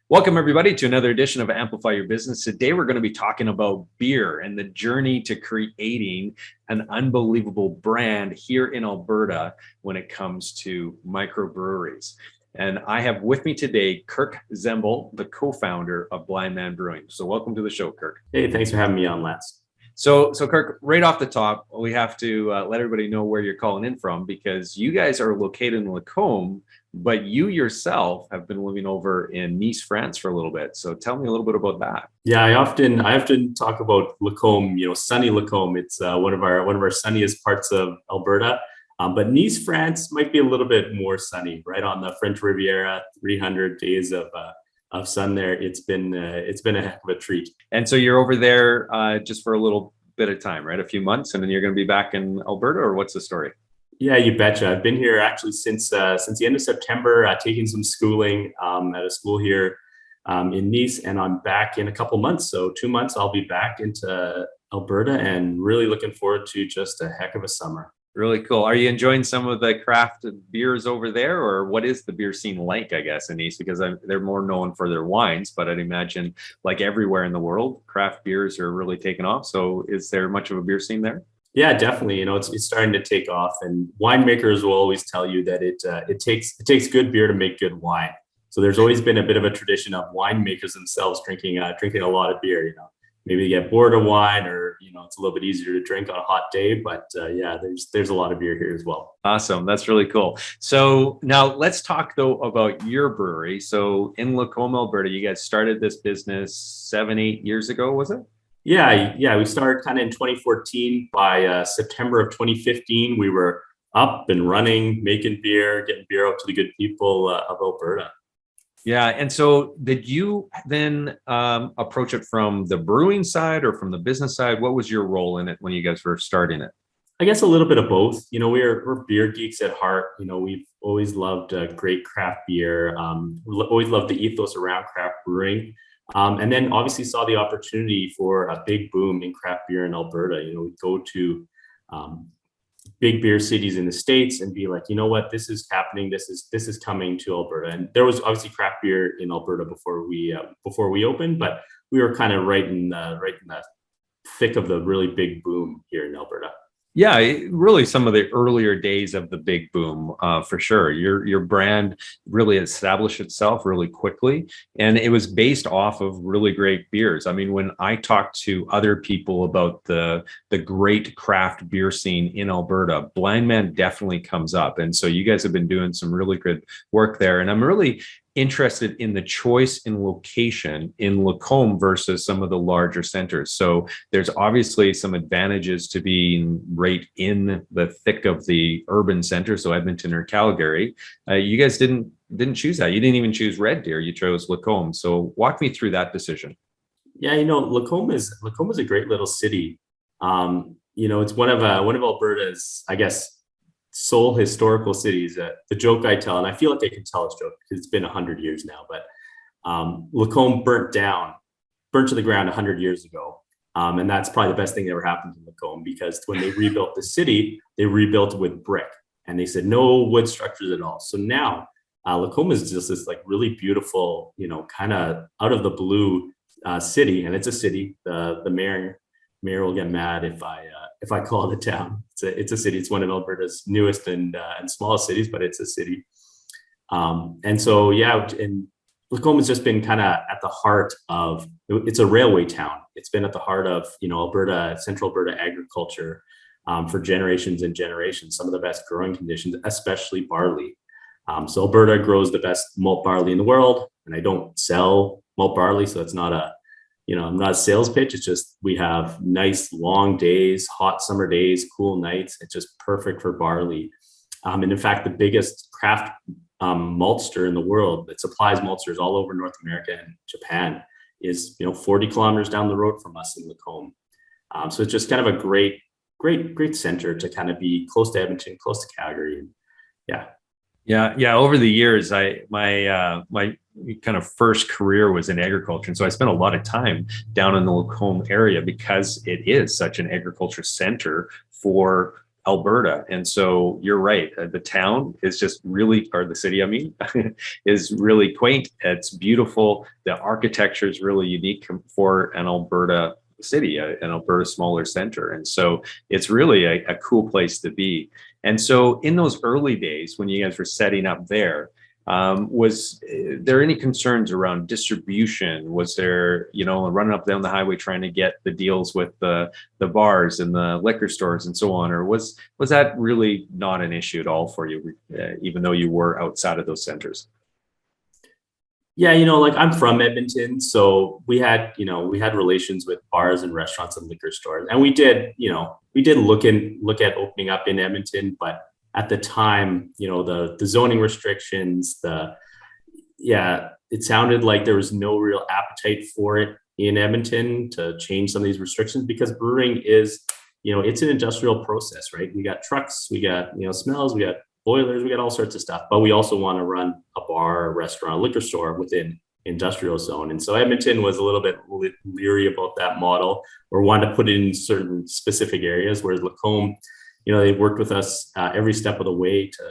Welcome, everybody, to another edition of Amplify Your Business. Today, we're going to be talking about beer and the journey to creating an unbelievable brand here in Alberta when it comes to microbreweries. And I have with me today Kirk Zembal, the co-founder of Blindman Brewing. So welcome to the show, Kirk. Hey, thanks for having me on, Lance. So Kirk, right off the top, we have to let everybody know where you're calling in from, because you guys are located in Lacombe, but you yourself have been living over in Nice, France for a little bit. So tell me a little bit about that. Yeah, I often talk about Lacombe, sunny Lacombe. It's one of our sunniest parts of Alberta. But Nice, France might be a little bit more sunny, right on the French Riviera. 300 days of sun there. It's been a heck of a treat. And so you're over there just for a little bit of time, right? A few months, and then you're going to be back in Alberta, or what's the story? Yeah, you betcha. I've been here actually since the end of September, taking some schooling at a school here in Nice, and I'm back in a couple months. So 2 months, I'll be back into Alberta, and really looking forward to just a heck of a summer. Really cool. Are you enjoying some of the craft beers over there, or what is the beer scene like, I guess, in Nice? Because they're more known for their wines, but I'd imagine, like everywhere in the world, craft beers are really taking off. So is there much of a beer scene there? Yeah, definitely. It's starting to take off, and winemakers will always tell you that it takes good beer to make good wine. So there's always been a bit of a tradition of winemakers themselves drinking a lot of beer. Maybe they get bored of wine, or it's a little bit easier to drink on a hot day. But yeah, there's a lot of beer here as well. Awesome, that's really cool. So now let's talk though about your brewery. So in Lacombe, Alberta, you guys started this business 7-8 years ago, was it? Yeah. We started kind of in 2014. By September of 2015, we were up and running, making beer, getting beer out to the good people of Alberta. Yeah. And so did you then approach it from the brewing side or from the business side? What was your role in it when you guys were starting it? I guess a little bit of both. We're beer geeks at heart. We've always loved great craft beer. Always loved the ethos around craft brewing. And then obviously saw the opportunity for a big boom in craft beer in Alberta. We go to big beer cities in the States and be like, you know what, this is happening. This is coming to Alberta. And there was obviously craft beer in Alberta before we opened, but we were kind of right in the thick of the really big boom here in Alberta. Yeah, really some of the earlier days of the big boom, for sure. Your brand really established itself really quickly, and it was based off of really great beers. I mean, when I talk to other people about the great craft beer scene in Alberta, Blindman definitely comes up. And so you guys have been doing some really good work there. And I'm really interested in the choice in location in Lacombe versus some of the larger centers. So there's obviously some advantages to being right in the thick of the urban center, so Edmonton or Calgary. You guys didn't choose that. You didn't even choose Red Deer. You chose Lacombe. So walk me through that decision. Yeah, Lacombe is a great little city. It's one of Alberta's, I guess, sole historical cities. The joke I tell, and I feel like I can tell this joke because it's been 100 years now, but Lacombe burnt to the ground 100 years ago. And that's probably the best thing that ever happened to Lacombe, because when they rebuilt the city, they rebuilt it with brick, and they said no wood structures at all. So now Lacombe is just this like really beautiful, kind of out of the blue city, and it's a city. The mayor will get mad if I call it a town. It's a city. It's one of Alberta's newest and smallest cities, but it's a city. And so, yeah, and Lacombe has just been kind of at the heart of, it's a railway town. It's been at the heart of, central Alberta agriculture for generations and generations, some of the best growing conditions, especially barley. So Alberta grows the best malt barley in the world, and I don't sell malt barley, so it's not not a sales pitch. It's just, we have nice long days, hot summer days, cool nights. It's just perfect for barley. And in fact, the biggest craft maltster in the world that supplies maltsters all over North America and Japan is 40 kilometers down the road from us in Lacombe. So it's just kind of a great center to kind of be close to Edmonton, close to Calgary. And Yeah. Over the years, my kind of first career was in agriculture, and so I spent a lot of time down in the Lacombe area because it is such an agriculture center for Alberta. And so you're right. The town is just really, or the city, I mean, is really quaint. It's beautiful. The architecture is really unique for an Alberta city, an Alberta smaller center. And so it's really a cool place to be. And so in those early days, when you guys were setting up there, was there any concerns around distribution? Was there, running up down the highway trying to get the deals with the bars and the liquor stores and so on, or was that really not an issue at all for you, even though you were outside of those centers? Yeah, like I'm from Edmonton, so we had relations with bars and restaurants and liquor stores, and we did look at opening up in Edmonton, but at the time, the zoning restrictions, it sounded like there was no real appetite for it in Edmonton to change some of these restrictions, because brewing is, it's an industrial process, right? We got trucks, we got, smells, we got boilers, we got all sorts of stuff, but we also want to run a bar, a restaurant, a liquor store within industrial zone. And so Edmonton was a little bit leery about that model, or wanted to put it in certain specific areas, whereas Lacombe, they worked with us every step of the way to,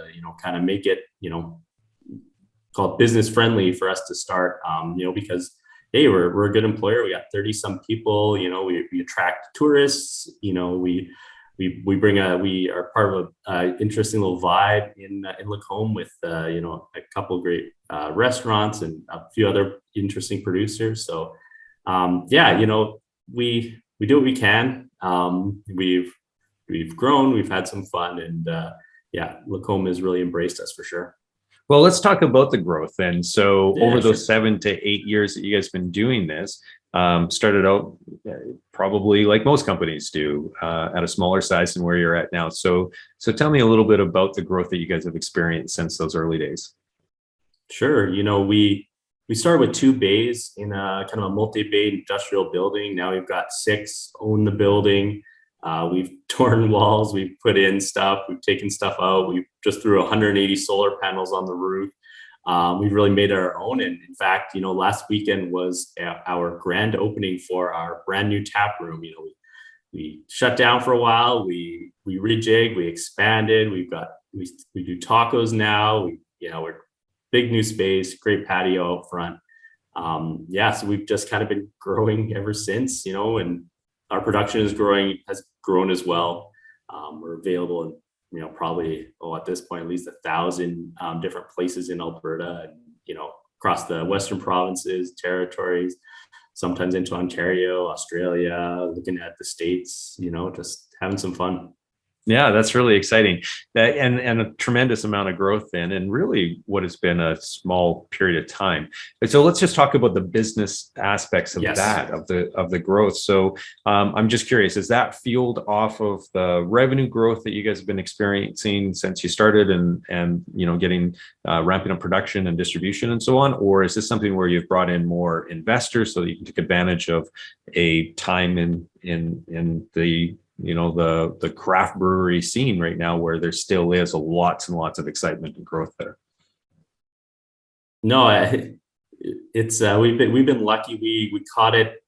kind of make it, called business friendly for us to start, because, hey, we're a good employer. We got 30 some people, we attract tourists, we are part of a interesting little vibe in Lacombe with, a couple of great restaurants and a few other interesting producers. So, we do what we can. We've grown, we've had some fun, and Lacombe has really embraced us for sure. Well, let's talk about the growth then. So over Sure. those 7 to 8 years that you guys been doing this, started out probably like most companies do, at a smaller size than where you're at now. So tell me a little bit about the growth that you guys have experienced since those early days. Sure. We started with 2 bays in a kind of a multi-bay industrial building. Now we've got 6, own the building. We've torn walls, we've put in stuff, we've taken stuff out. We just threw 180 solar panels on the roof. We've really made it our own. And in fact, last weekend was our grand opening for our brand new tap room. We shut down for a while, we rejigged, we expanded, we do tacos now. We're big new space, great patio out front. So we've just kind of been growing ever since, and our production has grown as well. We're available in, probably, at this point, at least 1,000 different places in Alberta, and, across the Western provinces, territories, sometimes into Ontario, Australia, looking at the States, just having some fun. Yeah, that's really exciting. And a tremendous amount of growth then, and really what has been a small period of time. And so let's just talk about the business aspects of Yes. that, of the growth. So I'm just curious, is that fueled off of the revenue growth that you guys have been experiencing since you started, and getting ramping up production and distribution and so on? Or is this something where you've brought in more investors so that you can take advantage of a time in the the craft brewery scene right now, where there still is lots and lots of excitement and growth there? No, it's we've been lucky. We caught it.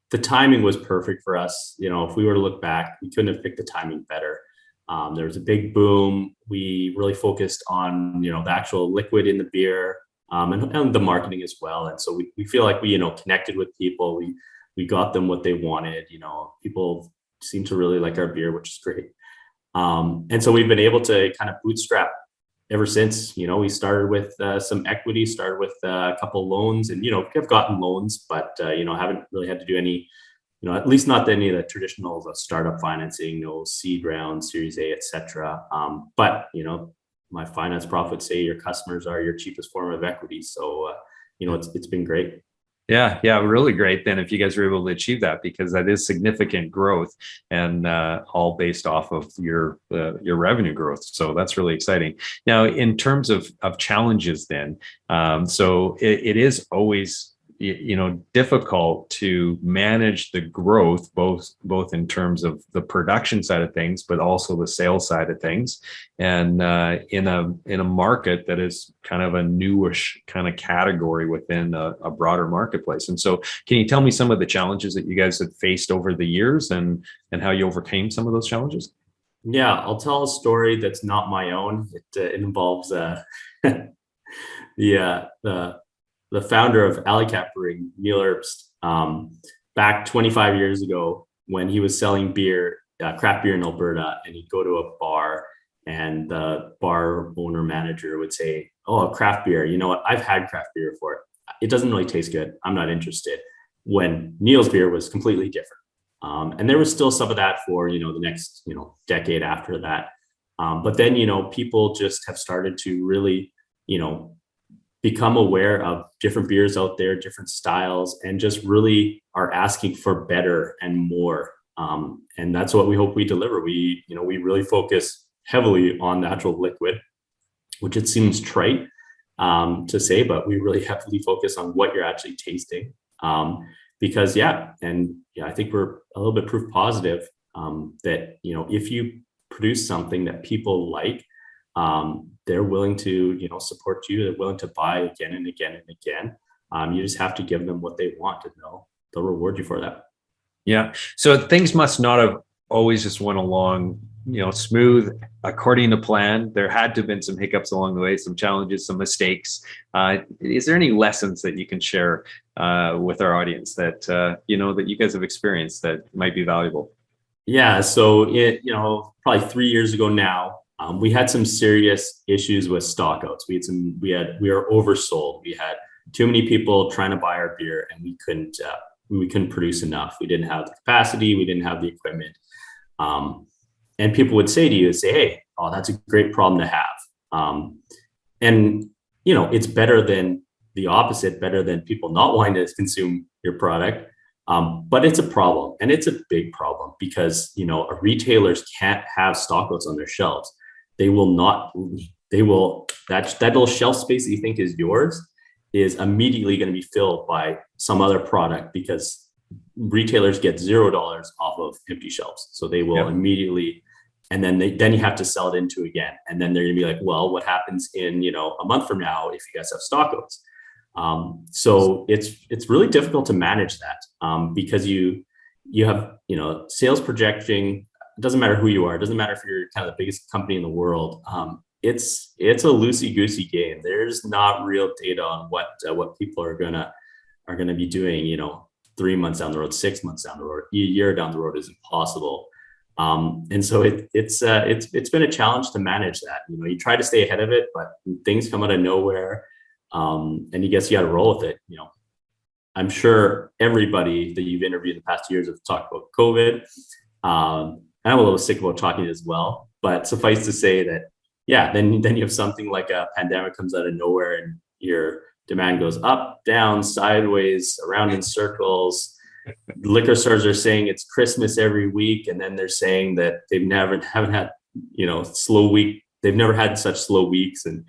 The timing was perfect for us. If we were to look back, we couldn't have picked the timing better. There was a big boom. We really focused on the actual liquid in the beer, and the marketing as well. And so we feel like we connected with people. We got them what they wanted. People seem to really like our beer, which is great. And so we've been able to kind of bootstrap ever since. We started with some equity, started with a couple loans, and have gotten loans, but haven't really had to do any, at least not any of the traditional startup financing, no seed round, Series A, etc. But my finance prof would say your customers are your cheapest form of equity. So it's been great. Yeah, really great then if you guys were able to achieve that, because that is significant growth, and all based off of your revenue growth. So that's really exciting. Now, in terms of challenges then, so it is always difficult to manage the growth, both in terms of the production side of things, but also the sales side of things, and in a market that is kind of a newish kind of category within a broader marketplace. And so, can you tell me some of the challenges that you guys have faced over the years, and how you overcame some of those challenges? Yeah, I'll tell a story that's not my own. It involves the uh, the the founder of Alley Brewing, Neil Herbst, back 25 years ago when he was selling beer, craft beer in Alberta, and he'd go to a bar, and the bar owner manager would say, "Oh, craft beer. You know what? I've had craft beer before. It doesn't really taste good. I'm not interested." When Neil's beer was completely different. And there was still some of that for, the next, decade after that. But then, people just have started to really, you know, become aware of different beers out there, different styles, and just really are asking for better and more. And that's what we hope we deliver. We really focus heavily on natural liquid, which it seems trite to say, but we really heavily focus on what you're actually tasting. Because I think we're a little bit proof positive that if you produce something that people like, they're willing to support you. They're willing to buy again and again and again. You just have to give them what they want, and they'll reward you for that. Yeah. So things must not have always just went along, smooth according to plan. There had to have been some hiccups along the way, some challenges, some mistakes. Is there any lessons that you can share with our audience that that you guys have experienced that might be valuable? Yeah. So probably 3 years ago now, we had some serious issues with stockouts. We were oversold. We had too many people trying to buy our beer, and we couldn't produce enough. We didn't have the capacity. We didn't have the equipment. And people would say to you, "Hey, oh, that's a great problem to have." And it's better than the opposite, better than people not wanting to consume your product. But it's a problem, and it's a big problem because retailers can't have stockouts on their shelves. They will not. They will that little shelf space that you think is yours is immediately going to be filled by some other product because retailers get $0 off of empty shelves. So they will immediately, and then you have to sell it into again. And then they're gonna be like, well, what happens in, a month from now if you guys have stockouts? So it's really difficult to manage that because you have, sales projecting. It doesn't matter who you are. It doesn't matter if you're kind of the biggest company in the world. It's a loosey-goosey game. There's not real data on what people are gonna be doing, 3 months down the road, 6 months down the road, a year down the road is impossible. And so it's been a challenge to manage that. You try to stay ahead of it, but things come out of nowhere. And you got to roll with it. I'm sure everybody that you've interviewed in the past years have talked about COVID. I'm a little sick about talking as well, but suffice to say that, then you have something like a pandemic comes out of nowhere and your demand goes up, down, sideways, around in circles. Liquor stores are saying it's Christmas every week, and then they're saying that haven't had slow week. They've never had such slow weeks, and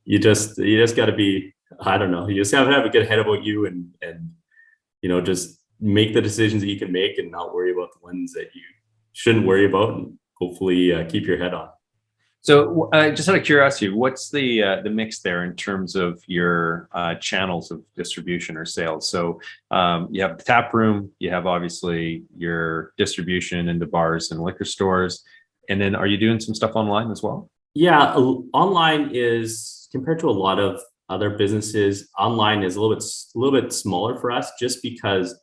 you just got to be, I don't know, you just have to have a good head about you and just make the decisions that you can make and not worry about the ones that you shouldn't worry about, and hopefully keep your head on. So just out of curiosity, what's the mix there in terms of your channels of distribution or sales? So you have the tap room, you have obviously your distribution into bars and liquor stores, and then are you doing some stuff online as well? Yeah, online is, compared to a lot of other businesses, online is a little bit smaller for us just because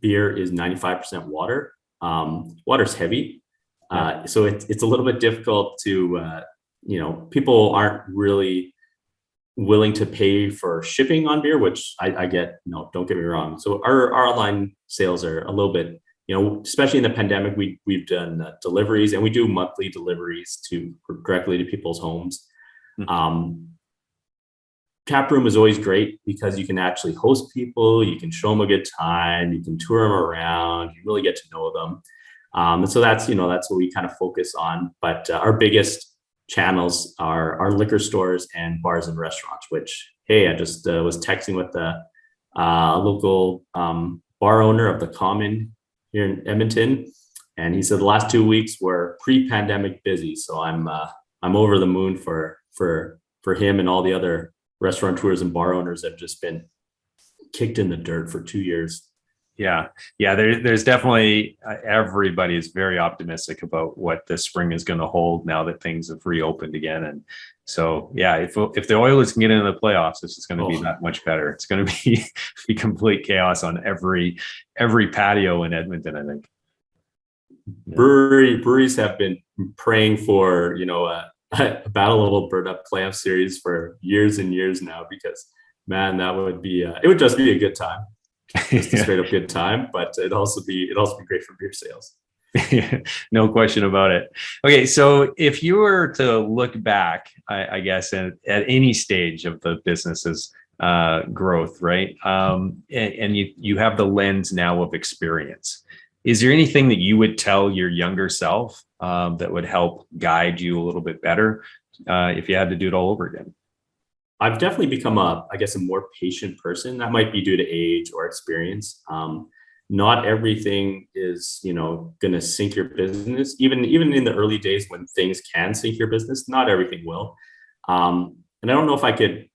beer is 95% water. Water's heavy. So it's a little bit difficult to, people aren't really willing to pay for shipping on beer, which I get, don't get me wrong. So our online sales are a little bit, especially in the pandemic, we've done deliveries, and we do monthly deliveries directly to people's homes. Tap room is always great because you can actually host people, you can show them a good time, you can tour them around, you really get to know them. And so that's what we kind of focus on. But our biggest channels are liquor stores and bars and restaurants, which, hey, I just was texting with a local bar owner of the Common here in Edmonton. And he said the last 2 weeks were pre-pandemic busy. So I'm over the moon for him and all the other restaurateurs and bar owners that have just been kicked in the dirt for 2 years. Yeah. There's definitely everybody is very optimistic about what the spring is going to hold now that things have reopened again. And so, yeah, if the Oilers can get into the playoffs, this is going to be that much better. It's going to be complete chaos on every patio in Edmonton, I think. Breweries have been praying for, a Battle of Alberta playoff series for years and years now, because man, that would be it would just be a good time, just a straight up good time. But it'd also be great for beer sales. No question about it. Okay, so if you were to look back, I guess at any stage of the business's growth, right? And you have the lens now of experience. Is there anything that you would tell your younger self that would help guide you a little bit better if you had to do it all over again? I've definitely become a more patient person. That might be due to age or experience. Not everything is, going to sink your business. Even in the early days when things can sink your business, not everything will. And I don't know if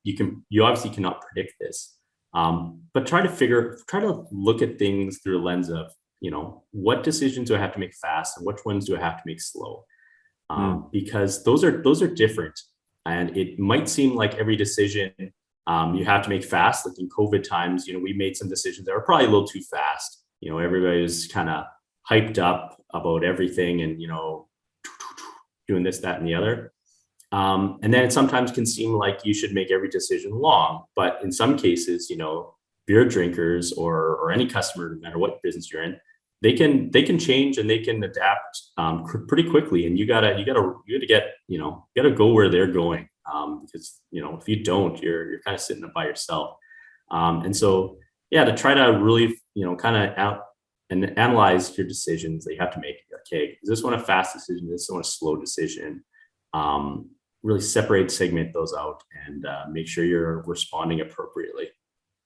you obviously cannot predict this, but try to look at things through a lens of, what decisions do I have to make fast and which ones do I have to make slow? Because those are different. And it might seem like every decision you have to make fast. Like in COVID times, we made some decisions that were probably a little too fast. Everybody was kind of hyped up about everything and, doing this, that, and the other. And then it sometimes can seem like you should make every decision long. But in some cases, beer drinkers or any customer, no matter what business you're in, they can change and they can adapt pretty quickly. And you gotta go where they're going, because if you don't, you're kind of sitting up by yourself. And so to try to really kind of out and analyze your decisions that you have to make. Okay, is this one a fast decision? Is this one a slow decision? Really segment those out and make sure you're responding appropriately.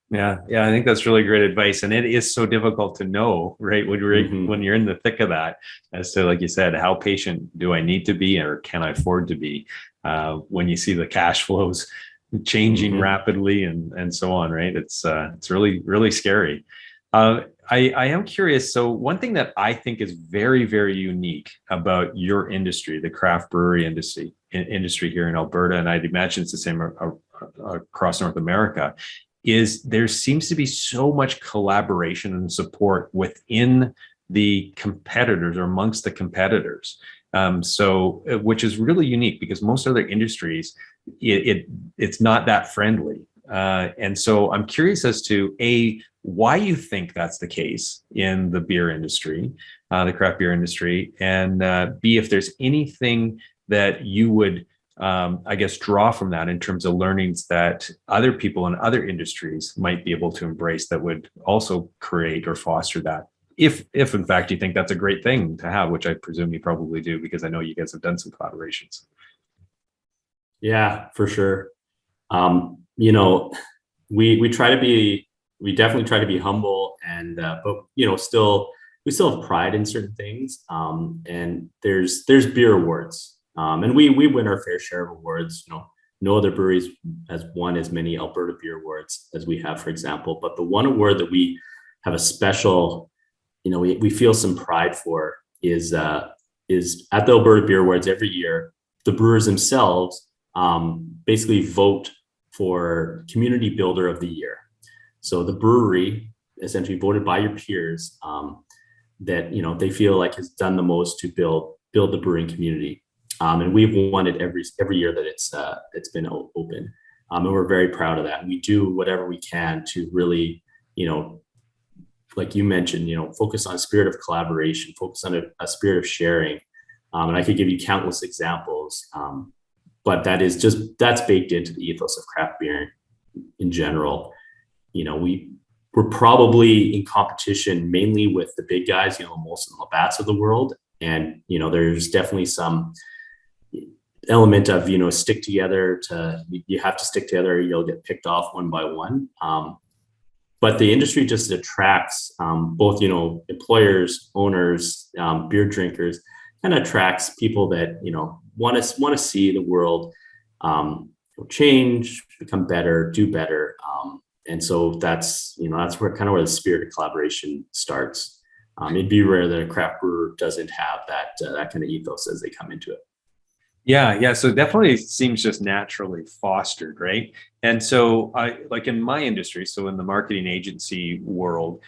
Yeah, I think that's really great advice, and it is so difficult to know, right? When you're in the thick of that, as to, like you said, how patient do I need to be, or can I afford to be? When you see the cash flows changing rapidly and so on, right? It's really, really scary. I am curious. So one thing that I think is very, very unique about your industry, the craft brewery industry here in Alberta, and I'd imagine it's the same across North America, is there seems to be so much collaboration and support within the competitors or amongst the competitors. So which is really unique, because most other industries, it's not that friendly. And so I'm curious as to why you think that's the case in the beer industry, the craft beer industry, and B, if there's anything that you would draw from that in terms of learnings that other people in other industries might be able to embrace that would also create or foster that. If in fact you think that's a great thing to have, which I presume you probably do, because I know you guys have done some collaborations. Yeah, for sure. We definitely try to be humble and, but we still have pride in certain things. And there's beer awards. And we win our fair share of awards. No other breweries has won as many Alberta Beer Awards as we have, for example. But the one award that we have a special, we feel some pride for is at the Alberta Beer Awards every year. The brewers themselves basically vote for Community Builder of the Year. So the brewery essentially voted by your peers that they feel like has done the most to build the brewing community. And we've won it every year that it's been open. And we're very proud of that. And we do whatever we can to really, like you mentioned, focus on a spirit of collaboration, focus on a spirit of sharing. And I could give you countless examples, but that's baked into the ethos of craft beer in general. We're probably in competition mainly with the big guys, the Molson and Labatt's of the world. And, there's definitely some element of, stick together you have to stick together, or you'll get picked off one by one. But the industry just attracts both, employers, owners, beer drinkers, kind of attracts people that, want to see the world change, become better, do better. And so that's where the spirit of collaboration starts. It'd be rare that a craft brewer doesn't have that kind of ethos as they come into it. Yeah. So it definitely seems just naturally fostered, right? And so I like in my industry, so in the marketing agency world,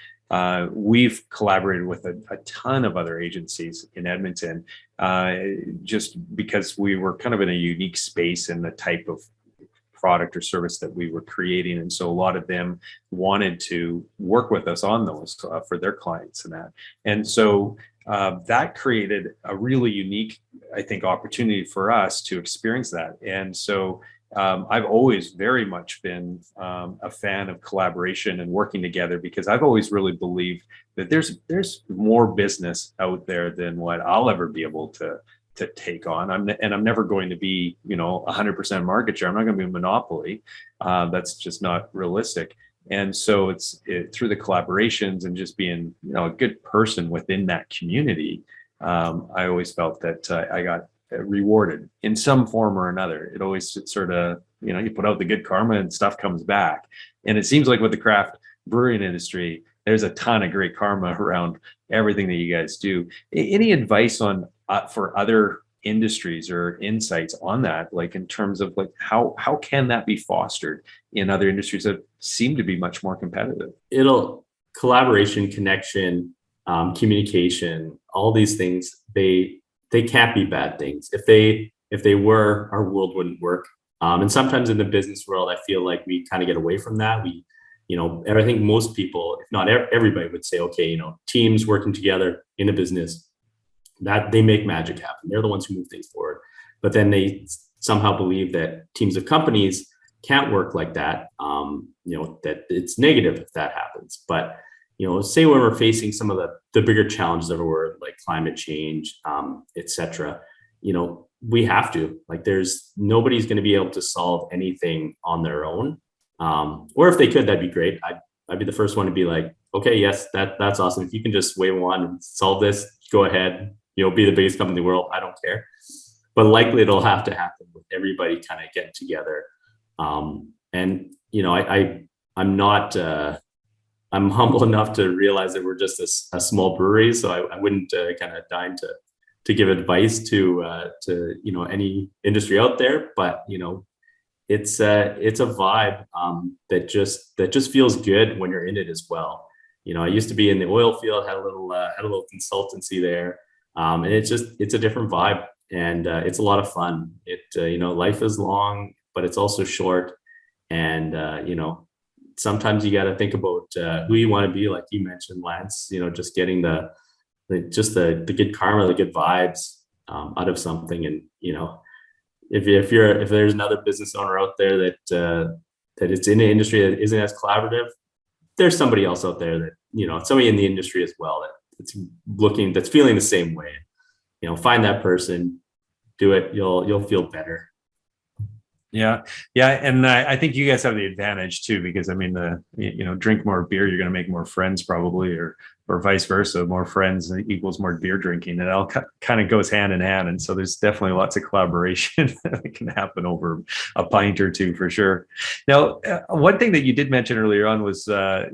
we've collaborated with a ton of other agencies in Edmonton, uh, just because we were kind of in a unique space in the type of product or service that we were creating. And so a lot of them wanted to work with us on those for their clients and that. And so that created a really unique, I think, opportunity for us to experience that. And so I've always very much been a fan of collaboration and working together, because I've always really believed that there's more business out there than what I'll ever be able to take on. I'm never going to be, 100% market share. I'm not going to be a monopoly. That's just not realistic. And so through the collaborations and just being, a good person within that community. I always felt that I got rewarded in some form or another. It always sort of, you put out the good karma and stuff comes back. And it seems like with the craft brewing industry, there's a ton of great karma around everything that you guys do. Any advice on for other industries or insights on that, like in terms of like how can that be fostered in other industries that seem to be much more competitive? Collaboration, connection, communication, all these things, they can't be bad things. If they were, our world wouldn't work. And sometimes in the business world, I feel like we kind of get away from that. I think most people, if not everybody, would say, okay, teams working together in a business, that they make magic happen. They're the ones who move things forward. But then they somehow believe that teams of companies can't work like that. That it's negative if that happens. But say when we're facing some of the bigger challenges of our world, like climate change, etc. We have to, nobody's going to be able to solve anything on their own. Or if they could, that'd be great. I'd be the first one to be like, okay, yes, that's awesome. If you can just wave one and solve this, go ahead. Be the biggest company in the world. I don't care. But likely it'll have to happen with everybody kind of getting together. I'm not. I'm humble enough to realize that we're just a small brewery, so I wouldn't kind of dine to give advice to any industry out there. But it's a vibe that just feels good when you're in it as well. I used to be in the oil field, had a little consultancy there. And it's a different vibe, and it's a lot of fun. Life is long, but it's also short. And, sometimes you got to think about who you want to be. Like you mentioned, Lance, just getting the good karma, the good vibes out of something. And, if there's another business owner out there that is in an industry that isn't as collaborative, there's somebody else out there that, somebody in the industry as well that's feeling the same way. Find that person, do it. You'll feel better. Yeah. And I think you guys have the advantage too, because I mean, drink more beer, you're going to make more friends probably, or vice versa. More friends equals more beer drinking. It all kind of goes hand in hand. And so there's definitely lots of collaboration that can happen over a pint or two for sure. Now, one thing that you did mention earlier on was the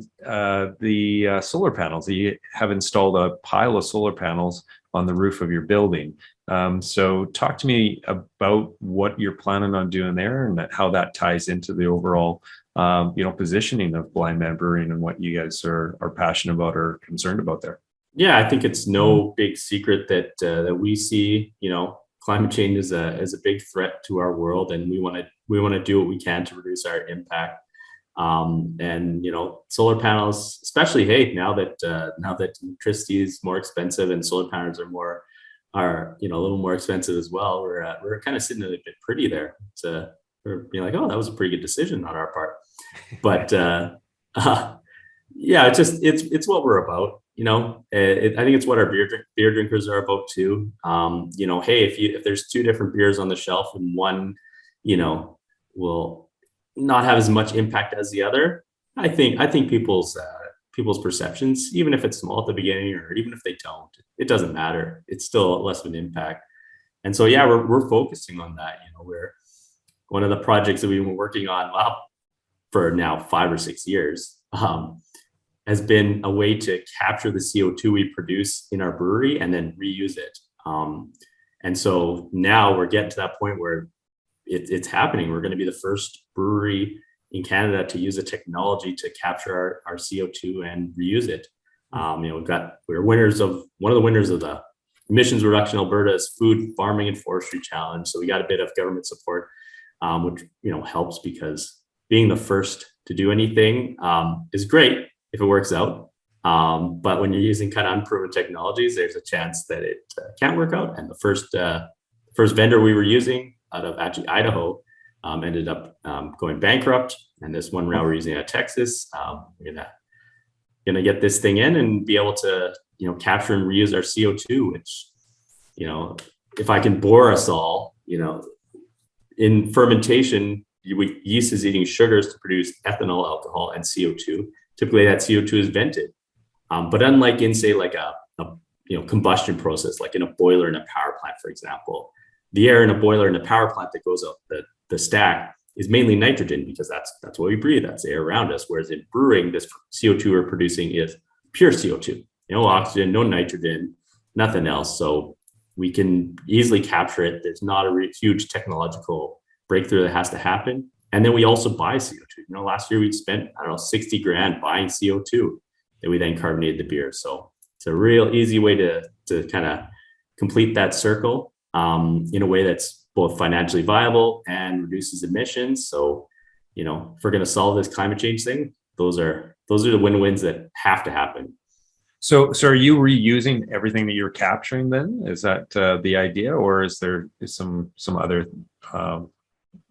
solar panels. You have installed a pile of solar panels on the roof of your building. So talk to me about what you're planning on doing there and how that ties into the overall, positioning of Blindman Brewing and what you guys are passionate about or concerned about there. Yeah, I think it's no big secret that we see, climate change is a big threat to our world, and we want to do what we can to reduce our impact. And solar panels, especially, now that electricity is more expensive and solar panels are a little more expensive as well. We're kind of sitting a bit pretty there. We're being like, oh, that was a pretty good decision on our part. But yeah, it's what we're about. I think it's what our beer drinkers are about too. Hey, if there's two different beers on the shelf and one, will not have as much impact as the other, I think people's perceptions, even if it's small at the beginning or even if they don't, it doesn't matter. It's still less of an impact. And so, we're focusing on that. We're one of the projects that we've been working on. Well, for now 5 or 6 years, has been a way to capture the CO2 we produce in our brewery and then reuse it. And so now we're getting to that point where it's happening. We're going to be the first brewery in Canada to use a technology to capture our CO2 and reuse it. We're winners of one of the winners of the Emissions Reduction Alberta's Food, Farming, and Forestry Challenge. So we got a bit of government support, which helps, because being the first to do anything is great if it works out. But when you're using kind of unproven technologies, there's a chance that it can't work out. And the first vendor we were using out of actually Idaho ended up going bankrupt. And this one now we're using out of Texas. We're gonna get this thing in and be able to capture and reuse our CO2, which if I can bore us all, in fermentation, yeast is eating sugars to produce ethanol, alcohol, and CO2. Typically that CO2 is vented. But unlike in, say, like a combustion process, like in a boiler in a power plant, for example, the air in a boiler in a power plant that goes out the stack is mainly nitrogen, because that's what we breathe. That's the air around us. Whereas in brewing, this CO2 we're producing is pure CO2. No oxygen, no nitrogen, nothing else. So we can easily capture it. There's not a huge technological breakthrough that has to happen. And then we also buy CO2. Last year we spent, $60,000 buying CO2 that we then carbonated the beer. So it's a real easy way to kind of complete that circle in a way that's both financially viable and reduces emissions. So, if we're going to solve this climate change thing, those are the win-wins that have to happen. So are you reusing everything that you're capturing then? Is that the idea, or is there some other,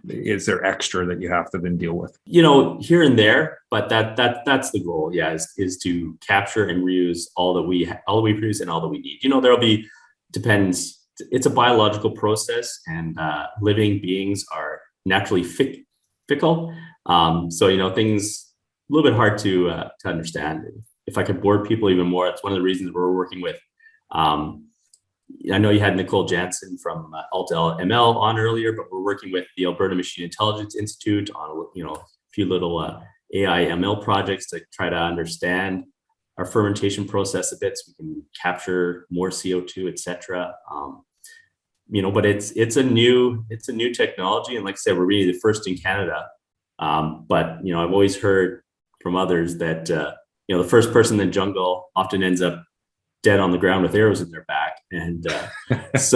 is there extra that you have to then deal with? Here and there, but that's the goal. Yeah, is to capture and reuse all that we produce and all that we need. Depends. It's a biological process, and living beings are naturally fickle. So things a little bit hard to understand. If I could bore people even more, it's one of the reasons we're working with. I know you had Nicole Jansen from Alta ML on earlier, but we're working with the Alberta Machine Intelligence Institute on a few little AI ML projects to try to understand our fermentation process a bit, so we can capture more CO2, etc. But it's a new technology, and like I said, we're really the first in Canada. But I've always heard from others that the first person in the jungle often ends up dead on the ground with arrows in their back, and here's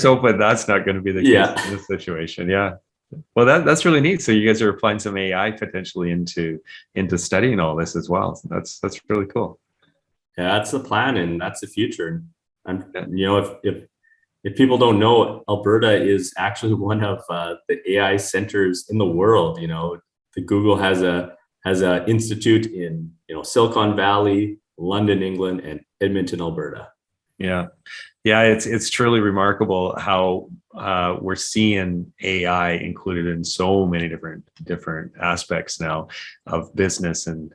hoping that's not going to be the case in this situation. Yeah. Well, that's really neat. So you guys are applying some AI potentially into studying all this as well. That's really cool. Yeah, that's the plan, and that's the future. And if people don't know, Alberta is actually one of the AI centers in the world. The Google has a institute in Silicon Valley, London, England, and Edmonton, Alberta. Yeah, it's truly remarkable how we're seeing AI included in so many different aspects now of business, and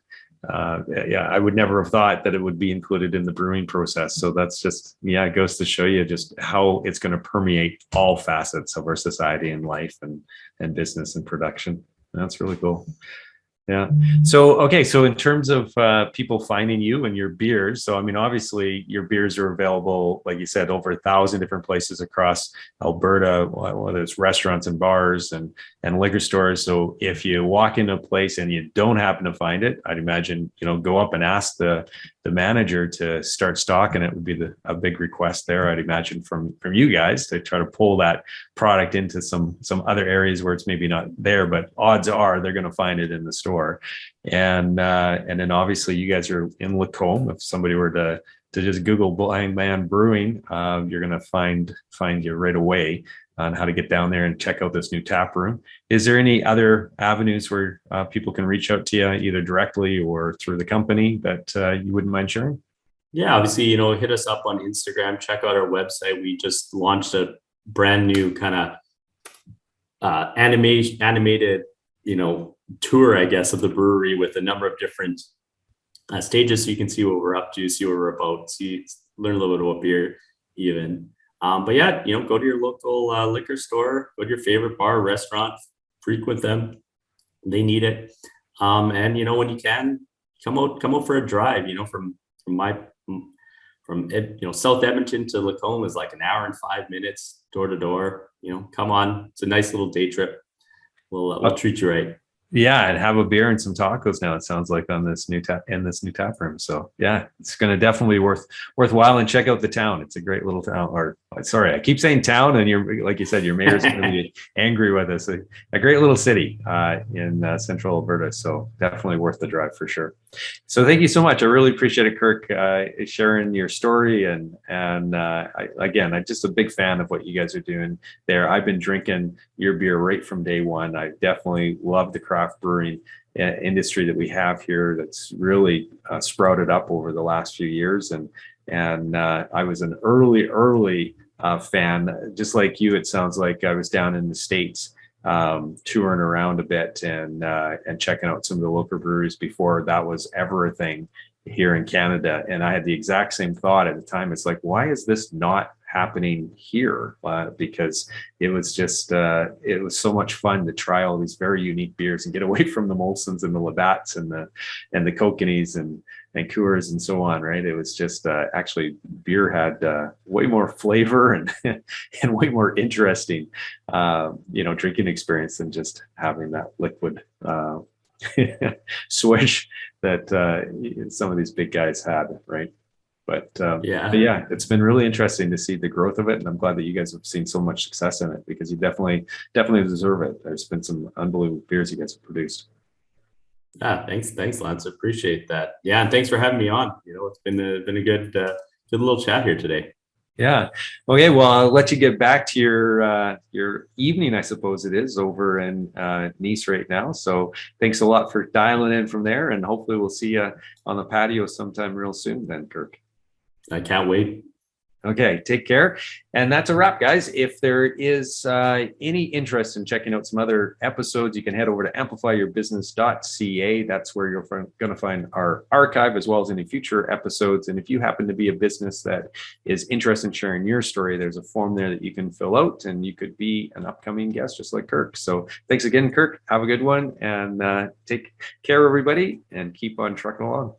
I would never have thought that it would be included in the brewing process. So that's just it goes to show you just how it's going to permeate all facets of our society and life and business and production. That's really cool. Yeah. So, okay. So in terms of people finding you and your beers, so, obviously your beers are available, like you said, over 1,000 different places across Alberta, whether it's restaurants and bars and liquor stores. So if you walk into a place and you don't happen to find it, I'd imagine, go up and ask the manager to start stocking it would be a big request there, I'd imagine, from you guys to try to pull that product into some other areas where it's maybe not there, but odds are they're going to find it in the store. And then obviously you guys are in Lacombe. If somebody were to just Google Blindman Brewing, you're going to find you right away on how to get down there and check out this new tap room. Is there any other avenues where people can reach out to you either directly or through the company that you wouldn't mind sharing? Yeah, obviously, hit us up on Instagram, check out our website. We just launched a brand new kind of animated, tour, I guess, of the brewery with a number of different stages, so you can see what we're up to, see what we're about, learn a little bit about beer even. But yeah, go to your local liquor store, go to your favorite bar, or restaurant, frequent them. They need it. And when you can, come out for a drive. From my South Edmonton to Lacombe is like an hour and 5 minutes door to door. Come on, it's a nice little day trip. We'll treat you right. Yeah, and have a beer and some tacos now. It sounds like on this new tap room. So yeah, it's going to definitely worthwhile. And check out the town. It's a great little town. Or sorry, I keep saying town, and you're like you said, your mayor's going to be angry with us. A great little city in central Alberta. So definitely worth the drive for sure. So thank you so much. I really appreciate it, Kirk, sharing your story. And I'm just a big fan of what you guys are doing there. I've been drinking your beer right from day one. I definitely love the craft brewing industry that we have here. That's really sprouted up over the last few years. And I was an early fan, just like you. It sounds like I was down in the States touring around a bit and checking out some of the local breweries before that was ever a thing here in Canada. And I had the exact same thought at the time. It's like, why is this not happening here? Because it was just it was so much fun to try all these very unique beers and get away from the Molsons and the Labatts and the Kokanees and Coors and so on, right? It was just actually beer had way more flavor and and way more interesting drinking experience than just having that liquid swish that some of these big guys had, right? But yeah, it's been really interesting to see the growth of it, and I'm glad that you guys have seen so much success in it, because you definitely deserve it. There's been some unbelievable beers you guys have produced. Thanks, Lance. Appreciate that. Yeah, and thanks for having me on. It's been a good little chat here today. Yeah. Okay. Well, I'll let you get back to your evening, I suppose it is, over in Nice right now. So thanks a lot for dialing in from there, and hopefully we'll see you on the patio sometime real soon then, Kirk. I can't wait. Okay, take care. And that's a wrap, guys. If there is any interest in checking out some other episodes, you can head over to amplifyyourbusiness.ca. That's where you're going to find our archive, as well as any future episodes. And if you happen to be a business that is interested in sharing your story, there's a form there that you can fill out, and you could be an upcoming guest just like Kirk. So thanks again, Kirk. Have a good one, and take care, everybody, and keep on trucking along.